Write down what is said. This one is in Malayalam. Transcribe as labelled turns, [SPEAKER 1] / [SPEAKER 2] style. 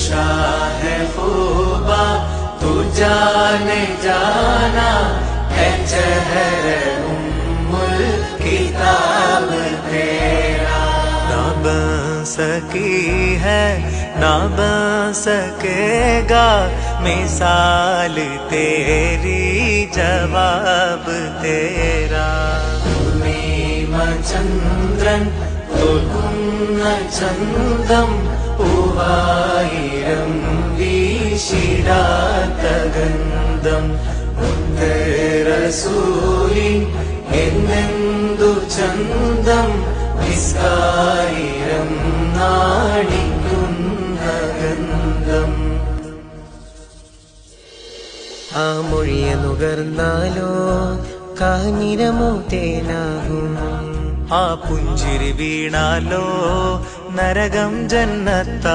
[SPEAKER 1] पेशा है खूबा तू जाने जाना है चेहर उम्मुल किताब तेरा। ना बन सकी है ना बन सकेगा मिसाल तेरी जवाब तेरा। ചന്ദ്രൻ തൊഴുന്ന ചന്തം പൂവായിരം വീശിടാത്ത ഗന്ധം റസൂലിൻ എന്നെന്തു ചന്തം നിസ്കായിരം നാടിക്കുന്ന ഗന്ധം.
[SPEAKER 2] ആ മൊഴിയെ നുകർന്നാലോ കാഞ്ഞിരമോ തേനാകും.
[SPEAKER 1] ആ പുഞ്ചിരി വീണാലോ നരകം ജന്നത്ത.